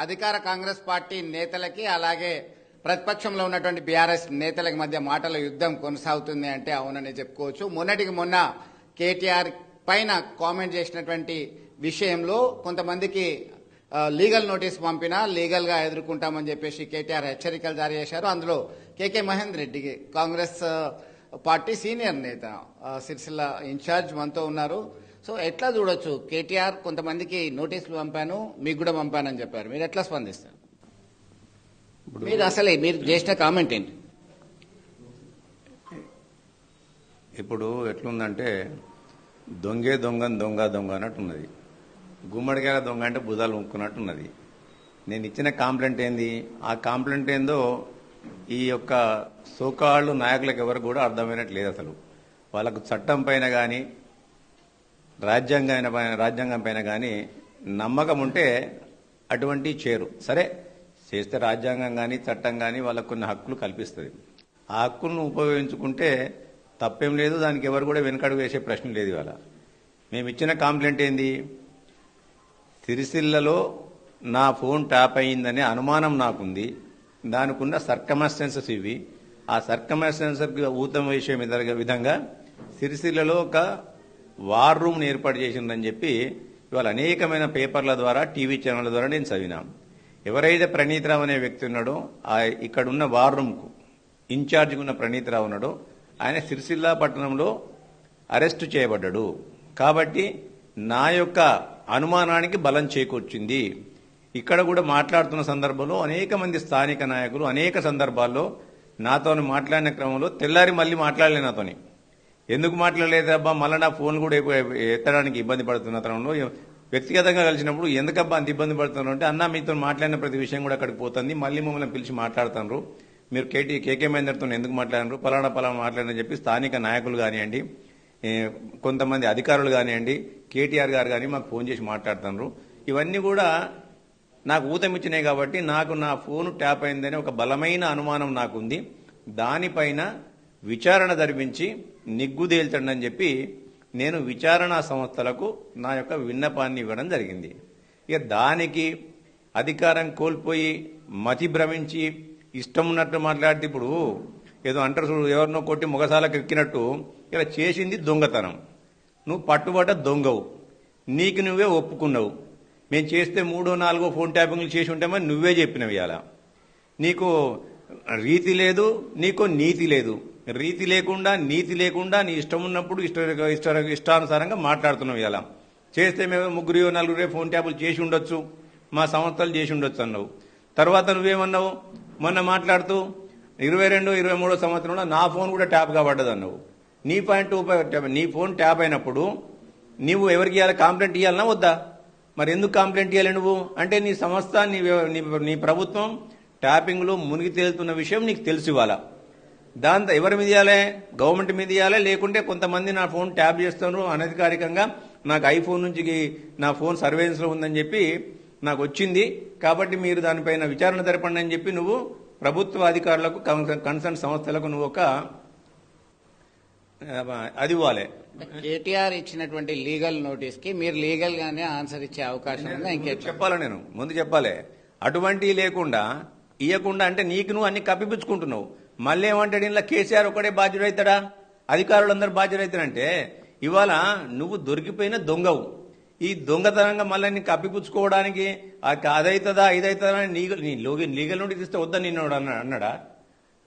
అధికార కాంగ్రెస్ పార్టీ నేతలకి అలాగే ప్రతిపక్షంలో ఉన్నటువంటి బీఆర్ఎస్ నేతలకి మధ్య మాటల యుద్ధం కొనసాగుతుంది అంటే అవునని చెప్పుకోవచ్చు. మొన్నటికి మొన్న కేటీఆర్ పైన కామెంట్ చేసినటువంటి విషయంలో కొంతమందికి లీగల్ నోటీస్ పంపినా లీగల్ గా ఎదుర్కొంటామని చెప్పేసి కేటీఆర్ హెచ్చరికలు జారీ చేశారు. అందులో కేకే మహేందర్ రెడ్డికి కాంగ్రెస్ పార్టీ సీనియర్ నేత సిరిసిల్ల ఇన్ఛార్జ్ మనతో ఉన్నారు. సో ఎట్లా చూడొచ్చు, కేటీఆర్ కొంతమందికి నోటీసులు పంపాను మీకు కూడా పంపానని చెప్పారు, మీరు ఎట్లా స్పందిస్తారు? మీరు అసలే మీరు చేసిన కామెంట్ ఏంటి? ఇప్పుడు ఎట్లుందంటే దొంగే దొంగ దొంగ దొంగ అన్నట్టున్నది. గుమ్మడికాయ దొంగ అంటే బుధాలు ఉక్కున్నట్టున్నది. నేను ఇచ్చిన కాంప్లైంట్ ఏంది, ఆ కాంప్లైంట్ ఏందో ఈ యొక్క సోకాళ్ళు నాయకులకు ఎవరు కూడా అర్థమైనట్లేదు. అసలు వాళ్ళకు చట్టం పైన కానీ రాజ్యాంగం పైన కానీ నమ్మకం ఉంటే అటువంటి చేరు. సరే చేస్తే రాజ్యాంగం కానీ చట్టం కానీ వాళ్ళకు కొన్ని హక్కులు కల్పిస్తుంది. ఆ హక్కులను ఉపయోగించుకుంటే తప్పేం లేదు, దానికి ఎవరు కూడా వెనుకడుగు వేసే ప్రశ్న లేదు. ఇవాళ మేము ఇచ్చిన కాంప్లైంట్ ఏంది, సిరిసిల్లలో నా ఫోన్ ట్యాప్ అయ్యిందనే అనుమానం నాకుంది, దానికి ఉన్న సర్కమస్టెన్సెస్ ఇవి. ఆ సర్కమస్టెన్సెస్ ఊతం వేసే విధంగా సిరిసిల్లలో ఒక వార్ రూమ్ని ఏర్పాటు చేసిందని చెప్పి ఇవాళ అనేకమైన పేపర్ల ద్వారా టీవీ ఛానళ్ల ద్వారా నేను చదివినా. ఎవరైతే ప్రణీతరావు అనే వ్యక్తి ఉన్నాడో, ఇక్కడ ఉన్న వార్ రూమ్కు ఇన్ఛార్జిగా ఉన్న ప్రణీతరావు ఉన్నాడో, ఆయన సిరిసిల్ల పట్టణంలో అరెస్టు చేయబడ్డాడు. కాబట్టి నా యొక్క అనుమానానికి బలం చేకూర్చింది. ఇక్కడ కూడా మాట్లాడుతున్న సందర్భంలో అనేక మంది స్థానిక నాయకులు అనేక సందర్భాల్లో నాతో మాట్లాడిన క్రమంలో తెల్లారి మళ్ళీ మాట్లాడలే నాతోని. ఎందుకు మాట్లాడలేదబ్బా, మళ్ళీ నా ఫోన్ కూడా ఎత్తడానికి ఇబ్బంది పడుతున్న తరంలో వ్యక్తిగతంగా కలిసినప్పుడు ఎందుకబ్బా అంత ఇబ్బంది పడుతున్నారు అంటే, అన్న మీతో మాట్లాడిన ప్రతి విషయం కూడా అక్కడికి పోతుంది, మళ్ళీ మమ్మల్ని పిలిచి మాట్లాడుతున్నారు, మీరు కేకే మహేందర్తో ఎందుకు మాట్లాడినారు, పలానా మాట్లాడని చెప్పి స్థానిక నాయకులు కానివ్వండి, కొంతమంది అధికారులు కానివ్వండి, కేటీఆర్ గారు కానీ మాకు ఫోన్ చేసి మాట్లాడుతున్నారు. ఇవన్నీ కూడా నాకు ఊతమిచ్చినాయి. కాబట్టి నాకు నా ఫోన్ ట్యాప్ అయిందని ఒక బలమైన అనుమానం నాకుంది. దానిపైన విచారణ జరిపించి నిగ్గుదేల్చండి చెప్పి నేను విచారణా సంస్థలకు నా యొక్క విన్నపాన్ని ఇవ్వడం జరిగింది. ఇక దానికి అధికారం కోల్పోయి మతి భ్రమించి ఇష్టం ఉన్నట్టు మాట్లాడితే, ఇప్పుడు ఏదో అంటారు చూడు, ఎవరినో కొట్టి మొగసాలకు ఎక్కినట్టు ఇలా చేసింది దొంగతనం. నువ్వు పట్టుబడ్డ దొంగవు, నీకు నువ్వే ఒప్పుకున్నావు. మేము చేస్తే 3, 4 ఫోన్ ట్యాపింగ్లు చేసి ఉంటామని నువ్వే చెప్పినవి. ఇలా నీకు రీతి లేదు, నీకు నీతి లేదు. రీతి లేకుండా నీతి లేకుండా నీ ఇష్టం ఉన్నప్పుడు ఇష్టానుసారంగా మాట్లాడుతున్నావు. ఇలా చేస్తే మేము 3, 4 ఫోన్ ట్యాపులు చేసి ఉండొచ్చు, మా సంస్థలు చేసి ఉండొచ్చు అన్నావు. తర్వాత నువ్వేమన్నావు, మొన్న మాట్లాడుతూ 22, 23 సంవత్సరంలో నా ఫోన్ కూడా ట్యాప్ కాబడ్డది అన్నావు. నీ ఫోన్ ట్యాప్ అయినప్పుడు నీవు ఎవరికి ఇవ్వాలి, కంప్లైంట్ ఇవ్వాలన్నా వద్దా? మరి ఎందుకు కంప్లైంట్ ఇవ్వాలి నువ్వు అంటే, నీ సంస్థ నీ ప్రభుత్వం ట్యాపింగ్లో మునిగి తేలుతున్న విషయం నీకు తెలిసి ఇవ్వాలా. దాంతో ఎవరి మీద ఇవ్వాలి, గవర్నమెంట్ మీద ఇవ్వాలి. లేకుంటే కొంతమంది నా ఫోన్ ట్యాప్ చేస్తున్నారు అనధికారికంగా, నాకు ఐఫోన్ నుంచి నా ఫోన్ సర్వేలెన్స్లో ఉందని చెప్పి నాకు వచ్చింది, కాబట్టి మీరు దానిపైన విచారణ జరపండి అని చెప్పి నువ్వు ప్రభుత్వ అధికారులకు కన్సర్న్ సంస్థలకు నువ్వు ఒక అది ఇవ్వాలి. కేటీఆర్ ఇచ్చినటువంటి లీగల్ నోటీస్ కి మీరు లీగల్ గానే ఆన్సర్ ఇచ్చే అవకాశం ఉందా? ఇంకేం చెప్పాలా, నేను ముందు చెప్పాలి. అటువంటి లేకుండా ఇవ్వకుండా అంటే నీకు నువ్వు అన్ని కప్పిపుచ్చుకుంటున్నావు. మళ్ళీ ఏమంటాడు, ఇలా కేసీఆర్ ఒకటే బాధ్యుడవుతాడా, అధికారులందరూ బాధ్యుడవుతారంటే ఇవాళ నువ్వు దొరికిపోయిన దొంగవు. ఈ దొంగతనంగా మళ్ళీ నీకు కప్పిపుచ్చుకోవడానికి అదవుతుందా ఇదవుతుందా అని లీగల్ నోటీస్ ఇస్తే వద్దని నిన్నోడు అన్నాడా?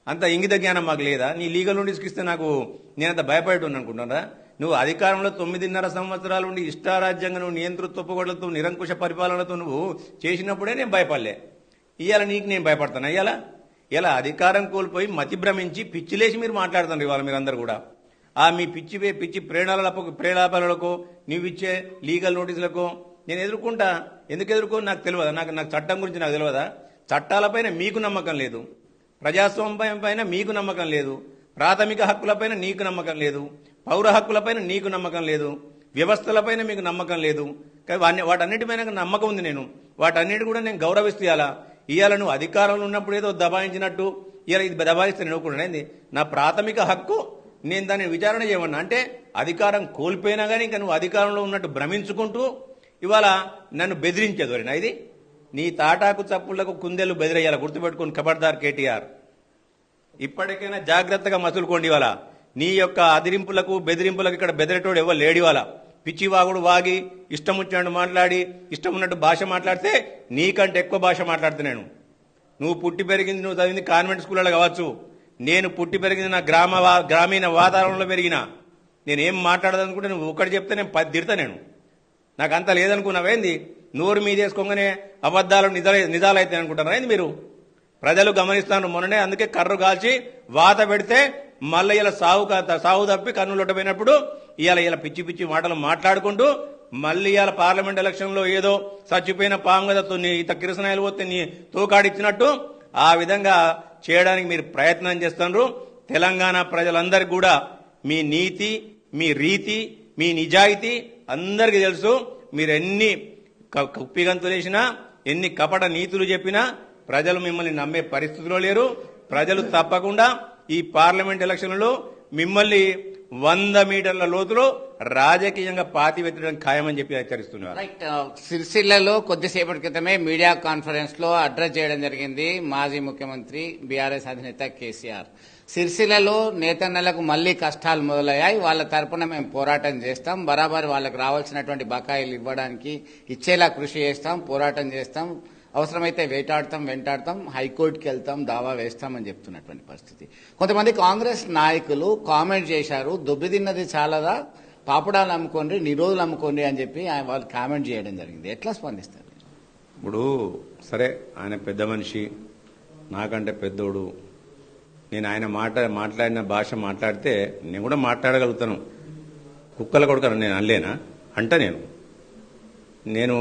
అంత ఇంగిత జ్ఞానం మాకు లేదా? నీ లీగల్ నోటీస్కి ఇస్తే నాకు నేనంత భయపడుతున్నాను అనుకుంటున్నా? నువ్వు అధికారంలో 9.5 సంవత్సరాలు ఉండి ఇష్టారాజ్యంగా నువ్వు నియంతృత్వపోగొడలతో నిరంకుశ పరిపాలనతో నువ్వు చేసినప్పుడే నేను భయపడలే. ఇవాళ నీకు నేను భయపడతాను? ఇలా అధికారం కోల్పోయి మతి భ్రమించి పిచ్చిలేసి మీరు మాట్లాడుతున్నారు ఇవాళ మీరందరూ కూడా. మీ పిచ్చి ప్రేలాపాలకు నువ్విచ్చే లీగల్ నోటీసులకు నేను ఎదుర్కొంటా. ఎందుకు ఎదుర్కో నాకు తెలియదా? నాకు చట్టం గురించి నాకు తెలియదా? చట్టాలపైన మీకు నమ్మకం లేదు, ప్రజాస్వామ్యం పైన మీకు నమ్మకం లేదు, ప్రాథమిక హక్కులపైన నీకు నమ్మకం లేదు, పౌర హక్కులపైన నీకు నమ్మకం లేదు, వ్యవస్థలపైన మీకు నమ్మకం లేదు. కానీ వాటన్నిటిపైన నమ్మకం ఉంది. నేను వాటన్నిటి కూడా నేను గౌరవిస్తూ ఇవాళ నువ్వు అధికారంలో ఉన్నప్పుడు ఏదో దబాయించినట్టు ఇలా ఇది దబాయిస్తే నేను కూడా నా ప్రాథమిక హక్కు నేను దాన్ని విచారణ చేయమన్నా అంటే, అధికారం కోల్పోయినా కానీ ఇంకా నువ్వు అధికారంలో ఉన్నట్టు భ్రమించుకుంటూ ఇవాళ నన్ను బెదిరించేది. ఇది నీ తాటాకు చప్పుళ్లకు కుందెలు బెదిరయ్యాల, గుర్తుపెట్టుకుని ఖబర్దార్ కేటీఆర్. ఇప్పటికైనా జాగ్రత్తగా మసులుకోండి. ఇవాళ నీ యొక్క అదిరింపులకు బెదిరింపులకు ఇక్కడ బెదిరేటోడు ఎవరు లేడి. వాళ్ళ పిచ్చివాగుడు వాగి ఇష్టం వచ్చినట్టు మాట్లాడి ఇష్టం ఉన్నట్టు భాష మాట్లాడితే నీకంటే ఎక్కువ భాష మాట్లాడుతూ నేను. నువ్వు పుట్టి పెరిగింది, నువ్వు చదివింది కాన్వెంట్ స్కూళ్ళలో కావచ్చు. నేను పుట్టి పెరిగింది నా గ్రామీణ వాతావరణంలో పెరిగిన. నేనేం మాట్లాడదనుకుంటే నువ్వు ఒకటి చెప్తే నేను 10 తిడతా. నేను నాకు అంత లేదనుకున్నావేంది? నోరు మీదేసుకోగానే అబద్ధాలు నిజాలు అయితే అనుకుంటారా ఏంది మీరు? ప్రజలు గమనిస్తాను. మొన్ననే అందుకే కర్రు కాల్చి వాత పెడితే మళ్ళీ ఇలా సాగు తప్పి కన్నులొట్టపోయినప్పుడు ఇలా పిచ్చి పిచ్చి మాటలు మాట్లాడుకుంటూ మళ్ళీ ఇలా పార్లమెంట్ ఎలక్షన్ లో ఏదో చచ్చిపోయిన పాము కదా ఇంత కిరసనాయలు పోతే నీ తోకాడిచ్చినట్టు ఆ విధంగా చేయడానికి మీరు ప్రయత్నం చేస్తున్నారు. తెలంగాణ ప్రజలందరికీ కూడా మీ నీతి, మీ రీతి, మీ నిజాయితీ అందరికీ తెలుసు. మీరు ఎన్ని కుప్పిగంతులు వేసినా, ఎన్ని కపట నీతులు చెప్పినా ప్రజలు మిమ్మల్ని నమ్మే పరిస్థితిలో లేరు. ప్రజలు తప్పకుండా ఈ పార్లమెంట్ ఎలక్షన్లలో మిమ్మల్ని 100 మీటర్ల లోతులో రాజకీయంగా పాతిపెట్టడం ఖాయమని చెప్పి హెచ్చరిస్తున్నారు. రైట్. సిరిసిల్లలో కొద్దిసేపటి క్రితమే మీడియా కాన్ఫరెన్స్ లో అడ్రస్ చేయడం జరిగింది మాజీ ముఖ్యమంత్రి బీఆర్ఎస్ అధినేత కేసీఆర్. సిరిసిల్లలో నేతన్నలకు మళ్లీ కష్టాలు మొదలయ్యాయి, వాళ్ళ తరపున మేము పోరాటం చేస్తాం, బరాబర్ వాళ్ళకి రావాల్సినటువంటి బకాయిలు ఇవ్వడానికి ఇచ్చేలా కృషి చేస్తాం, పోరాటం చేస్తాం, అవసరమైతే వెంటాడతాం, హైకోర్టుకి వెళ్తాం, దావా వేస్తామని చెప్తున్నటువంటి పరిస్థితి. కొంతమంది కాంగ్రెస్ నాయకులు కామెంట్ చేశారు, దొబ్బిదిన్నది చాలదా, పాపడాలు అమ్ముకోండి, నిరోధులు అమ్ముకోండి అని చెప్పి వాళ్ళు కామెంట్ చేయడం జరిగింది. ఎట్లా స్పందిస్తారు? ఇప్పుడు సరే, ఆయన పెద్ద మనిషి, నాకంటే పెద్దోడు. నేను ఆయన మాట్లాడిన భాష మాట్లాడితే నేను కూడా మాట్లాడగలుగుతాను. కుక్కల కొడుకు నేను అనలేనా? అంట నేను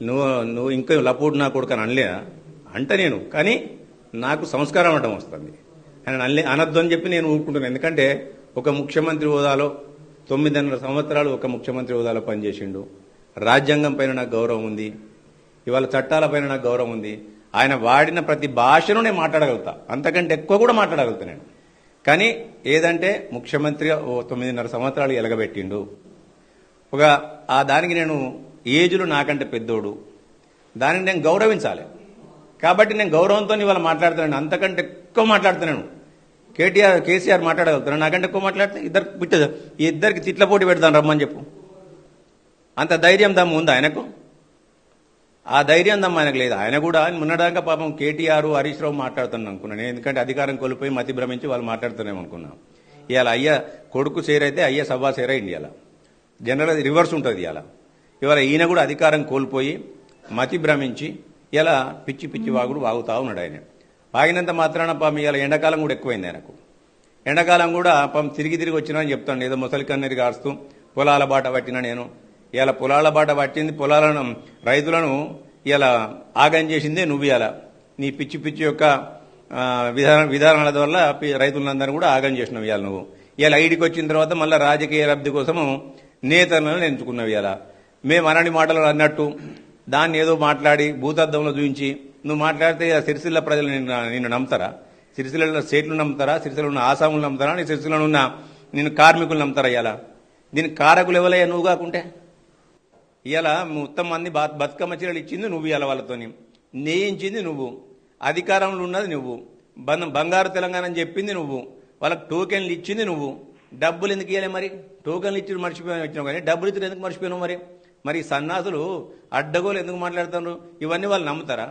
నువ్వు ఇంకా లపోడు నా కొడుకు అని అనలేనా? అంట నేను. కానీ నాకు సంస్కారం అనడం వస్తుంది. ఆయన అనద్దు అని చెప్పి నేను ఊరుకుంటున్నాను. ఎందుకంటే ఒక ముఖ్యమంత్రి హోదాలో 9.5 సంవత్సరాలు ఒక ముఖ్యమంత్రి హోదాలో పనిచేసిండు. రాజ్యాంగం పైన నాకు గౌరవం ఉంది, ఇవాళ చట్టాలపైన నాకు గౌరవం ఉంది. ఆయన వాడిన ప్రతి భాషను నేను మాట్లాడగలుగుతా, అంతకంటే ఎక్కువ కూడా మాట్లాడగలుగుతా నేను. కానీ ఏదంటే ముఖ్యమంత్రిగా 9.5 సంవత్సరాలు ఎలగబెట్టిండు. దానికి నేను ఏజ్లో నాకంటే పెద్దోడు, దానిని నేను గౌరవించాలి. కాబట్టి నేను గౌరవంతో ఇవాళ మాట్లాడుతున్నాను. అంతకంటే ఎక్కువ మాట్లాడుతున్నాను. కేసీఆర్ మాట్లాడగలుగుతున్నాను, నాకంటే ఎక్కువ మాట్లాడితే ఇద్దరికి తిట్ల పోటీ పెడతాను రమ్మని చెప్పు. అంత ధైర్యం దమ్ము ఉందా ఆయనకు? ఆ ధైర్యం దమ్ము ఆయనకు లేదు. ఆయన కూడా మొన్నదాకా పాపం కేటీఆర్, హరీష్ రావు మాట్లాడుతున్నాను అనుకున్నాను. ఎందుకంటే అధికారం కోల్పోయి మతి భ్రమించి వాళ్ళు మాట్లాడుతున్నాం అనుకున్నాను. ఇవాళ అయ్య కొడుకు సేరైతే అయ్య సభా సేరైంది. ఇవాళ జనరల్ రివర్స్ ఉంటుంది. ఇవాళ ఈయన కూడా అధికారం కోల్పోయి మతి భ్రమించి ఇలా పిచ్చి వాగుతా ఉన్నాడు. ఆయన వాగినంత మాత్రాన పాపం ఇవాళ ఎండాకాలం కూడా ఎక్కువైంది ఆయనకు. ఎండాకాలం కూడా పాపం తిరిగి వచ్చినా అని చెప్తాను. ఏదో ముసలి కన్నీరు కారుస్తూ పొలాల బాట పట్టినా నేను. ఇలా పొలాల బాట పట్టింది, పొలాలను రైతులను ఇలా ఆగం చేసిందే నువ్వు. ఇలా నీ పిచ్చి యొక్క విధానాల వల్ల రైతులందరూ కూడా ఆగం చేసినావు. ఇవాళ నువ్వు ఇలా ఐడికి వచ్చిన తర్వాత మళ్ళీ రాజకీయ లబ్ధి కోసము నేతలను ఎంచుకున్నావు. ఇలా మేము అనని మాటలు అన్నట్టు దాన్ని ఏదో మాట్లాడి భూతద్దంలో చూపించి నువ్వు మాట్లాడితే సిరిసిల్ల ప్రజలు నిన్ను నమ్ముతారా? సిరిసిల్ల స్టేట్లు నమ్ముతారా? సిరిసిల్ల ఉన్న ఆసాములు నమ్ముతారా? నీ సిరిసిల్ల ఉన్న నిన్ను కార్మికులు నమ్ముతారా? ఇలా దీనికి కారకులు ఎవరయ్యా నువ్వు కాకుంటే? ఇలా మొత్తం మంది బతుకమ్మ చీరలు ఇచ్చింది నువ్వు, ఇలా వాళ్ళతోని నేయించింది నువ్వు, అధికారంలో ఉన్నది నువ్వు, బంగారు తెలంగాణ అని చెప్పింది నువ్వు, వాళ్ళకి టోకెన్లు ఇచ్చింది నువ్వు. డబ్బులు ఎందుకు ఇవ్వలే? మరి టోకెన్లు ఇచ్చి వచ్చినావు కానీ డబ్బులు ఇచ్చి ఎందుకు మర్చిపోయినావు? మరి సన్నాసులు అడ్డగోలు ఎందుకు మాట్లాడుతున్నారు? ఇవన్నీ వాళ్ళు నమ్ముతారా?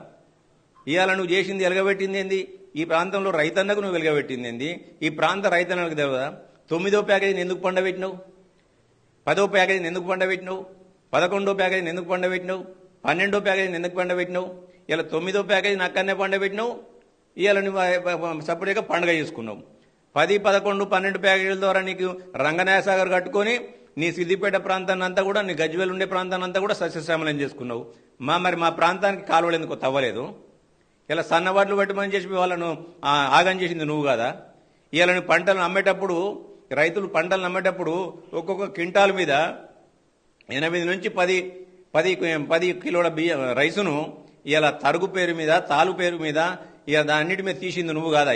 ఇవాళ నువ్వు చేసింది ఎలగబెట్టింది ఏంది? ఈ ప్రాంతంలో రైతన్నకు నువ్వు వెలగబెట్టింది ఏంది? ఈ ప్రాంత రైతన్నకు తెలియదా? 9వ ప్యాకేజీని ఎందుకు పండబెట్టినావు? 10వ ప్యాకేజీని ఎందుకు పండబెట్టినావు? 11వ ప్యాకేజీని ఎందుకు పండబెట్టినావు? 12వ ప్యాకేజీని ఎందుకు పండబెట్టినావు? ఇలా 9వ ప్యాకేజీని అక్కడనే పండబెట్టినావు. ఇవాళ నువ్వు సపరేట్గా పండుగ చేసుకున్నావు. 10, 11, 12 ప్యాకేజీల ద్వారా నీకు రంగనాయసాగర్ కట్టుకొని నీ సిద్దిపేట ప్రాంతాన్ని అంతా కూడా, నీ గజ్వేల్ ఉండే ప్రాంతాన్ని అంతా కూడా సస్యశ్యామలం చేసుకున్నావు. మరి మా ప్రాంతానికి కాలువలు ఎందుకు తవ్వలేదు? ఇలా సన్నవాట్లు పెట్టమని చేసి వాళ్ళను ఆగం చేసింది నువ్వు కదా. ఇలా నువ్వు పంటలను అమ్మేటప్పుడు, రైతులు పంటలను అమ్మేటప్పుడు ఒక్కొక్క క్వింటాల్ మీద 8 నుంచి 10 కిలోల రైసును ఇలా తరుగు పేరు మీద, తాలు పేరు మీద, ఇలా దాన్నిటి మీద తీసింది నువ్వు కాదా?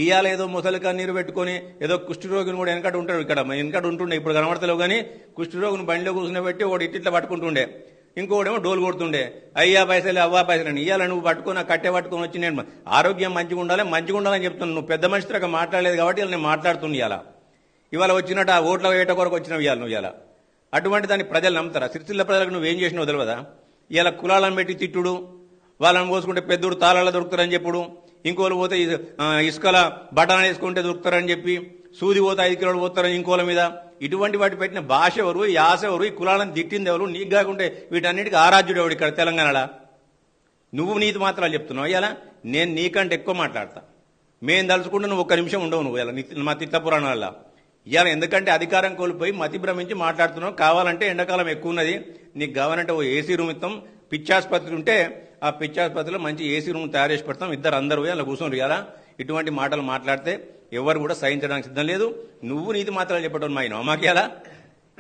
ఇవాళ ఏదో ముసలి కన్నీరు పెట్టుకుని ఏదో కుష్ఠరోగిని కూడా వెనకట ఉంటాడు. వెనకట ఉంటుండే, ఇప్పుడు కనబడతలేవు. కానీ కుష్ఠరోగిని బండిలో కూర్చుని పెట్టి ఒకటి ఇట్లా పట్టుకుంటుండే. ఇంకోడేమో డోలు కొడుతుండే అయ్యా పైసలు అవ్వా పైసలు అని. ఇవాళ నువ్వు పట్టుకుని కట్టె పట్టుకుని వచ్చి నేను ఆరోగ్యం మంచిగా ఉండాలని చెప్తున్నాను. నువ్వు పెద్ద మనిషితో మాట్లాడలేదు కాబట్టి ఇలా నేను మాట్లాడుతుంది ఇవాళ వచ్చినట్టు ఆ ఓట్ల వేట కొరకు వచ్చినావు ఇవాళ నువ్వు ఇవాళ. అటువంటి దాన్ని ప్రజలు నమ్ముతారా? సిరిసిల్ల ప్రజలకు నువ్వేం చేసినావు తెలియదా? ఇలా కులాలను పెట్టి తిట్టుడు, వాళ్ళని పోసుకుంటే పెద్దోడు తాళాలు దొరుకుతారని చెప్పుడు, ఇంకోళ్ళు పోతే ఇసుకల బఠానా వేసుకుంటే దొరుకుతారని చెప్పి, సూది పోతే 5 కిలోలు పోతారని ఇంకోళ్ళ మీద. ఇటువంటి వాటి పెట్టిన భాష ఎవరు, యాస ఎవరు, ఈ కులాలను తిట్టింది ఎవరు? నీకు కాకుంటే వీటన్నిటికీ ఆరాధ్యుడు ఎవడు ఇక్కడ తెలంగాణలో? నువ్వు నీతి మాత్రాలు చెప్తున్నావు. ఇలా నేను నీకంటే ఎక్కువ మాట్లాడతా. మేము తలుచుకుంటే నువ్వు 1 నిమిషం ఉండవు నువ్వు ఇలా మా తిట్ల పురాణాల. ఇవాళ ఎందుకంటే అధికారం కోల్పోయి మతి భ్రమించి మాట్లాడుతున్నావు. కావాలంటే ఎండాకాలం ఎక్కువ ఉన్నది, నీకు కావాలంటే ఓ ఏసీ రూమ్ ఇస్తాం. పిచ్చాసుపత్రి ఉంటే ఆ పిచ్చాసుపత్రిలో మంచి ఏసీ రూమ్ తయారు చేసి పెడతాం. అందరూ అలా కూర్చొని ఇలా ఇటువంటి మాటలు మాట్లాడితే ఎవరు కూడా సహించడానికి సిద్ధం లేదు. నువ్వు నీతి మాత్రాలు చెప్పడం మాకు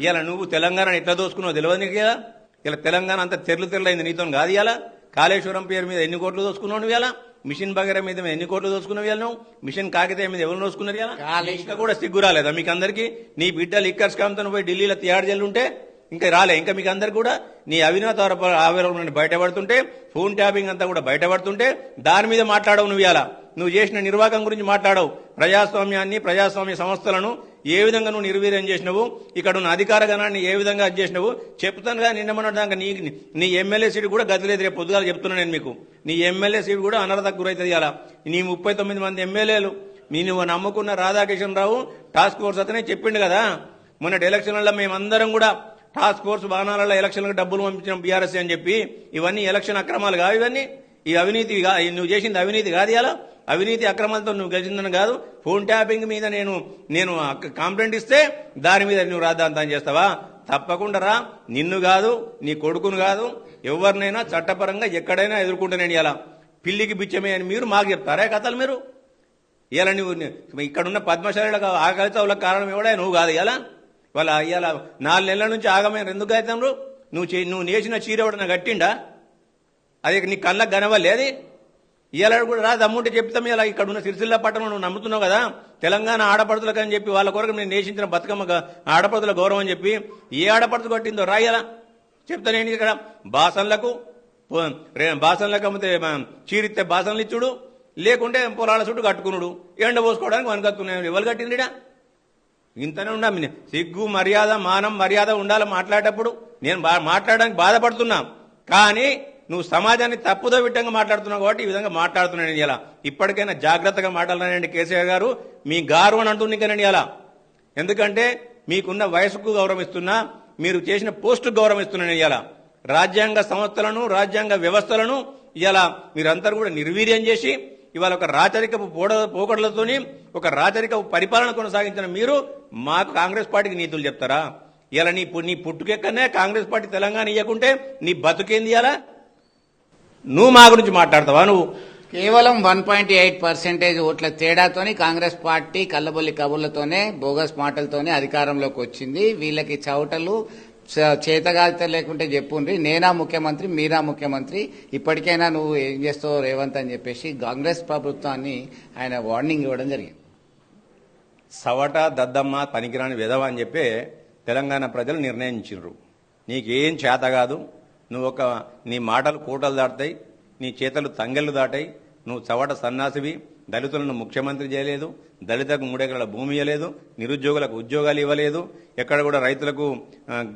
ఇలా నువ్వు తెలంగాణ ఎట్లా దోసుకున్నావు తెలియదు నీకు. ఇలా తెలంగాణ అంతా తెరలైంది నీతో కాదు. ఇలా కాళేశ్వరం పేరు మీద ఎన్ని కోట్లు దోసుకున్నావు నువ్వు? ఇలా మిషన్ భగీరథ మీద ఎన్ని కోట్లు దోసుకున్నావు? ఇలా నువ్వు మిషన్ కాకతీయ మీద ఎవరు దోసుకున్నారు? ఇలా కూడా సిగ్గు రాలేదా మీకు అందరికీ? నీ బిడ్డ లిక్కర్స్ కామ్తో పోయి ఢిల్లీలో తియాడు జైలు ఉంటే ఇంకా రాలే? ఇంకా మీకు అందరు కూడా నీ అవినీతి ఆవేదన బయటపడుతుంటే, ఫోన్ ట్యాపింగ్ అంతా కూడా బయటపడుతుంటే దాని మీద మాట్లాడవు నువ్వు. ఇలా నువ్వు చేసిన నిర్వాహకం గురించి మాట్లాడవు. ప్రజాస్వామ్యాన్ని, ప్రజాస్వామ్య సంస్థలను ఏ విధంగా నువ్వు నిర్వీర్యం చేసినవు, ఇక్కడ ఉన్న అధికార గణాన్ని ఏ విధంగా చేసినవు చెప్తాను కదా. నిన్నమన్నదాకా నీ ఎమ్మెల్యే సీటు కూడా గతి లేదు. రేపు పొద్దుగాల చెప్తున్నా నేను మీకు, నీ ఎమ్మెల్యే సీటు కూడా అనర్హతకు గురైతుంది. అలా నీ 39 మంది ఎమ్మెల్యేలు, నువ్వు నమ్ముకున్న రాధాకిషన్ రావు టాస్క్ ఫోర్స్ అతనే చెప్పిండు కదా మొన్నటి ఎలక్షన్లలో మేమందరం కూడా టాస్క్ ఫోర్స్ వాహనాలలో ఎలక్షన్లకు డబ్బులు పంపించిన బీఆర్ఎస్ అని చెప్పి. ఇవన్నీ ఎలక్షన్ అక్రమాలు కావు. ఇవన్నీ ఈ అవినీతి నువ్వు చేసింది అవినీతి కాదు. ఇలా అవినీతి అక్రమాలతో నువ్వు గెలిచిందని కాదు. ఫోన్ ట్యాపింగ్ మీద నేను కంప్లైంట్ ఇస్తే దాని మీద నువ్వు రాద్దాంతం చేస్తావా? తప్పకుండా రా. నిన్ను కాదు, నీ కొడుకును కాదు, ఎవరినైనా చట్టపరంగా ఎక్కడైనా ఎదుర్కొంటా నేను. ఇలా పిల్లికి బిచ్చమే అని మీరు మాకు చెప్తారా కథలు? మీరు ఇలా నువ్వు ఇక్కడున్న పద్మశాలకు ఆకలితో కారణం ఎవడా? నువ్వు కాదు. ఇలా వాళ్ళ ఇలా 4 నెలల నుంచి ఆగమైన ఎందుకు అవుతారు? నువ్వు నేసిన చీర ఎవడన్నా కట్టిండా? అది నీ కళ్ళకు కనవలే. అది ఇలా కూడా రా, దమ్ముంటే చెప్తాం. ఇలా ఇక్కడ ఉన్న సిరిసిల్ల పట్టణం నువ్వు నమ్ముతున్నావు కదా తెలంగాణ ఆడపడుతులకు అని చెప్పి, వాళ్ళ కొరకు నేను నేషించిన బతుకమ్మ ఆడపడుతుల గౌరవం అని చెప్పి ఏ ఆడపడుతు కట్టిందో రా. ఇలా చెప్తా నేను. ఇక్కడ బాసన్లకు అమ్మితే చీరిస్తే బాసన్లు ఇచ్చుడు, లేకుంటే పొలాల చుట్టూ కట్టుకున్నాడు, ఎండ పోసుకోవడానికి వనకత్తున్నాడు. ఎవరు కట్టిందిడా? ఇంతనే ఉండా సిగ్గు, మర్యాద, మానం, మర్యాద ఉండాలి మాట్లాడేటప్పుడు. నేను మాట్లాడడానికి బాధపడుతున్నా, కానీ నువ్వు సమాజాన్ని తప్పుదో విట్టంగా మాట్లాడుతున్నావు కాబట్టి ఈ విధంగా మాట్లాడుతున్నాను. ఇలా ఇప్పటికైనా జాగ్రత్తగా మాట్లాడాలండి కేసీఆర్ గారు. మీ గారు అని అంటుంది ఇంకా ఇలా. ఎందుకంటే మీకున్న వయసుకు గౌరవిస్తున్నా, మీరు చేసిన పోస్టుకు గౌరవిస్తున్నాను. ఇలా రాజ్యాంగ సంస్థలను, రాజ్యాంగ వ్యవస్థలను ఇలా మీరందరూ కూడా నిర్వీర్యం చేసి ఇవాళ ఒక రాచరికపు పోకడలతోని ఒక రాచరికపు పరిపాలన కొనసాగించిన మీరు మాకు కాంగ్రెస్ పార్టీకి నీతులు చెప్తారా? ఇలా నీ పుట్టుకెక్కనే కాంగ్రెస్ పార్టీ తెలంగాణ ఇవ్వకుంటే నీ బతుకేంది? ఇలా నువ్వు మా గురించి మాట్లాడతావా? నువ్వు కేవలం 1.8% ఓట్ల తేడాతోని కాంగ్రెస్ పార్టీ కల్లబొల్లి కబుర్లతోనే, బోగస్ మాటలతోనే అధికారంలోకి వచ్చింది. వీళ్ళకి చౌటలు చేతగాత లేకుంటే చెప్పుండ్రి, నేనా ముఖ్యమంత్రి, మీరా ముఖ్యమంత్రి, ఇప్పటికైనా నువ్వు ఏం చేస్తావు రేవంత్ అని చెప్పేసి కాంగ్రెస్ ప్రభుత్వాన్ని ఆయన వార్నింగ్ ఇవ్వడం జరిగింది. సవట, దద్దమ్మ, పనికిరాని విధవ అని చెప్పి తెలంగాణ ప్రజలు నిర్ణయించారు. నీకేం చేత కాదు, నీ మాటలు కూటలు దాటుతాయి, నీ చేతలు తంగెళ్లు దాటాయి, నువ్వు చవట సన్నాసివి. దళితులను ముఖ్యమంత్రి చేయలేదు, దళితులకు 3 ఎకరాల భూమి ఇవ్వలేదు, నిరుద్యోగులకు ఉద్యోగాలు ఇవ్వలేదు, ఎక్కడ కూడా రైతులకు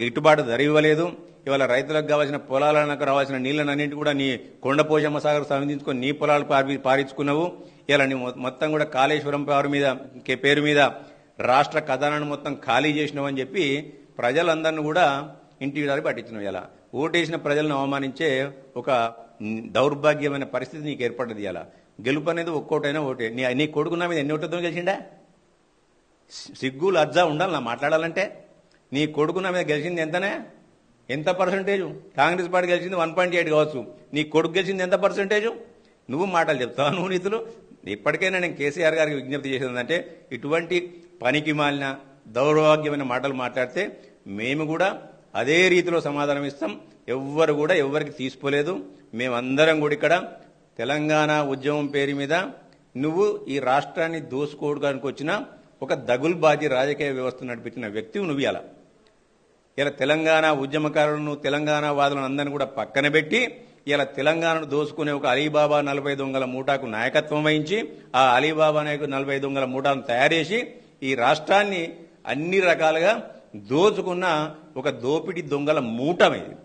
గిట్టుబాటు ధర ఇవ్వలేదు. ఇవాళ రైతులకు కావాల్సిన పొలాలకు రావాల్సిన నీళ్లన్నింటి కూడా నీ కొండపోచమ్మ సాగర్ సంధించుకొని నీ పొలాలు పారించుకున్నావు. ఇలా నీ మొత్తం కూడా కాళేశ్వరం పేరు మీద రాష్ట్ర ఖజానాను మొత్తం ఖాళీ చేసినావని చెప్పి ప్రజలందరినీ కూడా ఇంటి దారి పట్టించినావు. ఇలా ఓటేసిన ప్రజలను అవమానించే ఒక దౌర్భాగ్యమైన పరిస్థితి నీకు ఏర్పడ్డది. ఇలా గెలుపు అనేది ఒక్కోటైనా ఓటే. నీ కొడుకున్న మీద ఎన్ని ఓట్లతో గెలిచిండా? సిగ్గు లజ్జ ఉండాలి నా మాట్లాడాలంటే. నీ కొడుకున్న మీద గెలిచింది ఎంత పర్సంటేజు? కాంగ్రెస్ పార్టీ గెలిచింది 1.8 కావచ్చు, నీ కొడుకు గెలిచింది ఎంత పర్సంటేజు? నువ్వు మాటలు చెప్తావా? నువ్వు నీతులు. ఇప్పటికైనా నేను కేసీఆర్ గారికి విజ్ఞప్తి చేసేదంటే, ఇటువంటి పనికి మాలిన దౌర్భాగ్యమైన మాటలు మాట్లాడితే మేము కూడా అదే రీతిలో సమాధానం ఇస్తాం. ఎవ్వరు కూడా ఎవరికి తీసుకోలేదు. మేమందరం కూడా ఇక్కడ తెలంగాణ ఉద్యమం పేరు మీద నువ్వు ఈ రాష్ట్రాన్ని దోసుకోవడానికి వచ్చిన ఒక దగుల్బాజీ రాజకీయ వ్యవస్థ నడిపించిన వ్యక్తివి నువ్వు. ఇలా తెలంగాణ ఉద్యమకారులను తెలంగాణ వాదులను అందరినీ కూడా పక్కన పెట్టి ఇలా తెలంగాణను దోసుకునే ఒక అలీబాబా 40 దొంగల మూటాకు నాయకత్వం వహించి ఆ అలీబాబా నాయకు 40 దొంగల మూటాను తయారు చేసి ఈ రాష్ట్రాన్ని అన్ని రకాలుగా దోచుకున్న ఒక దోపిడి దొంగల మూటం ఇది.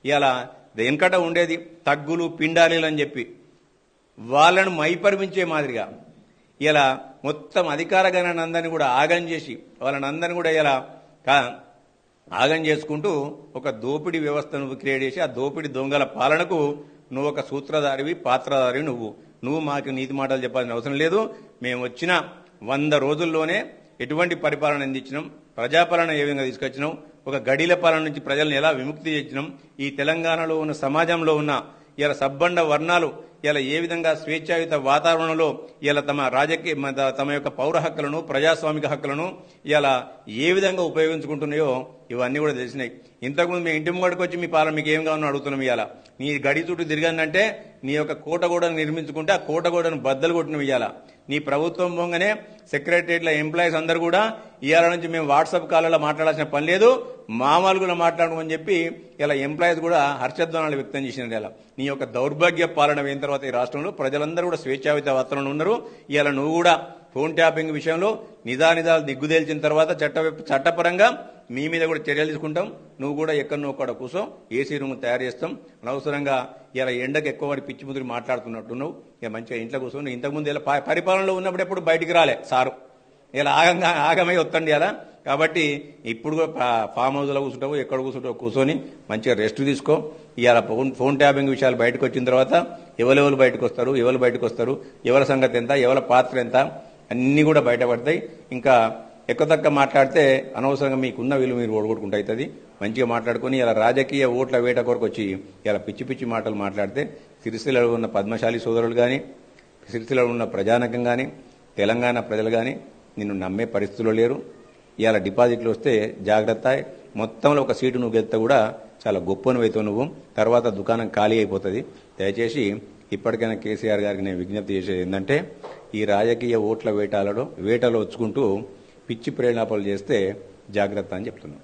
ఇలా వెనకట ఉండేది తగ్గులు పిండాలీలు అని చెప్పి వాళ్ళను మైపరిమించే మాదిరిగా ఇలా మొత్తం అధికార గణాన్ని అందరినీ కూడా ఆగం చేసి వాళ్ళని అందరినీ కూడా ఇలా ఆగం చేసుకుంటూ ఒక దోపిడీ వ్యవస్థను క్రియేట్ చేసి ఆ దోపిడీ దొంగల పాలనకు నువ్వు ఒక సూత్రధారివి పాత్రధారివి. నువ్వు మాకు నీతి మాటలు చెప్పాల్సిన అవసరం లేదు. మేము వచ్చిన 100 రోజుల్లోనే ఎటువంటి పరిపాలన అందించినాం, ప్రజాపాలన ఏ విధంగా తీసుకొచ్చినాం, ఒక గడిల పాలన నుంచి ప్రజలను ఎలా విముక్తి చేసినాం, ఈ తెలంగాణలో ఉన్న సమాజంలో ఉన్న ఇలా సబ్బండ వర్ణాలు ఇలా ఏ విధంగా స్వేచ్ఛాయుత వాతావరణంలో ఇలా తమ యొక్క పౌర హక్కులను ప్రజాస్వామిక హక్కులను ఇలా ఏ విధంగా ఉపయోగించుకుంటున్నాయో ఇవన్నీ కూడా తెలిసినాయి. ఇంతకుముందు మీ ఇంటి ముంగడికి వచ్చి మీ పాలన మీకు ఏం కావాలని అడుగుతున్నాం. ఇవాళ నీ గడి చుట్టూ తిరిగిందంటే నీ యొక్క కోటగూడను నిర్మించుకుంటే ఆ కోటగూడను బద్దలు కొట్టిన ఇవాళ నీ ప్రభుత్వం పోగానే సెక్రటరియట్ల ఎంప్లాయీస్ అందరూ కూడా ఇవాళ నుంచి మేము వాట్సాప్ కాల్లో మాట్లాడాల్సిన పని లేదు, మామూలుగా మాట్లాడమని చెప్పి ఇలా ఎంప్లాయీస్ కూడా హర్షధ్వానాలు వ్యక్తం చేసినారు. ఇలా నీ యొక్క దౌర్భాగ్య పాలన అయిన తర్వాత ఈ రాష్ట్రంలో ప్రజలందరూ కూడా స్వేచ్ఛాయుత వాతావరణంలో ఉన్నారు. ఇవాళ నువ్వు కూడా ఫోన్ ట్యాపింగ్ విషయంలో నిజాలు దిగ్గుదేల్చిన తర్వాత చట్టపరంగా మీ మీద కూడా చర్యలు తీసుకుంటాం. నువ్వు కూడా ఎక్కడనో ఒక్కడ కూర్చో, ఏసీ రూమ్ తయారు చేస్తాం. అనవసరంగా ఇలా ఎండకు ఎక్కువ వాడి పిచ్చి ముదిరి మాట్లాడుతున్నట్టున్నావు. ఇక మంచిగా ఇంట్లో కూర్చొని ఇంతకుముందు ఇలా పరిపాలనలో ఉన్నప్పుడు ఎప్పుడు బయటికి రాలే సారు, ఇలా ఆగమై వస్తండి అలా. కాబట్టి ఇప్పుడు కూడా ఫామ్ హౌస్లో కూర్చుంటావు, ఎక్కడ కూర్చుంటావు కూర్చొని మంచిగా రెస్ట్ తీసుకో. ఇవాళ ఫోన్ ట్యాపింగ్ విషయాలు బయటకు వచ్చిన తర్వాత ఎవరెవరు బయటకు వస్తారు, ఎవరి సంగతి ఎంత, ఎవరి పాత్ర ఎంత అన్నీ కూడా బయటపడతాయి. ఇంకా ఎక్కువ మాట్లాడితే అనవసరంగా మీకున్న విలువ మీరు ఓడగొట్టుకుంటూ అవుతుంది. మంచిగా మాట్లాడుకుని ఇలా రాజకీయ ఓట్ల వేట కొరకు వచ్చి ఇలా పిచ్చి పిచ్చి మాటలు మాట్లాడితే సిరిసిల్లలో ఉన్న పద్మశాలి సోదరులు కానీ, సిరిసిల్లలో ఉన్న ప్రజానకం కానీ, తెలంగాణ ప్రజలు కానీ నిన్ను నమ్మే పరిస్థితుల్లో లేరు. ఇవాళ డిపాజిట్లు వస్తే జాగ్రత్త, మొత్తంలో ఒక సీటు నువ్వు గెలిస్తే కూడా చాలా గొప్పనువైతావు నువ్వు, తర్వాత దుకాణం ఖాళీ అయిపోతుంది. దయచేసి ఇప్పటికైనా కేసీఆర్ గారికి నేను విజ్ఞప్తి చేసేది ఏంటంటే ఈ రాజకీయ ఓట్ల వేటలో వచ్చుకుంటూ పిచ్చి ప్రేరణాపలు చేస్తే జాగ్రత్త అని చెప్తున్నాను.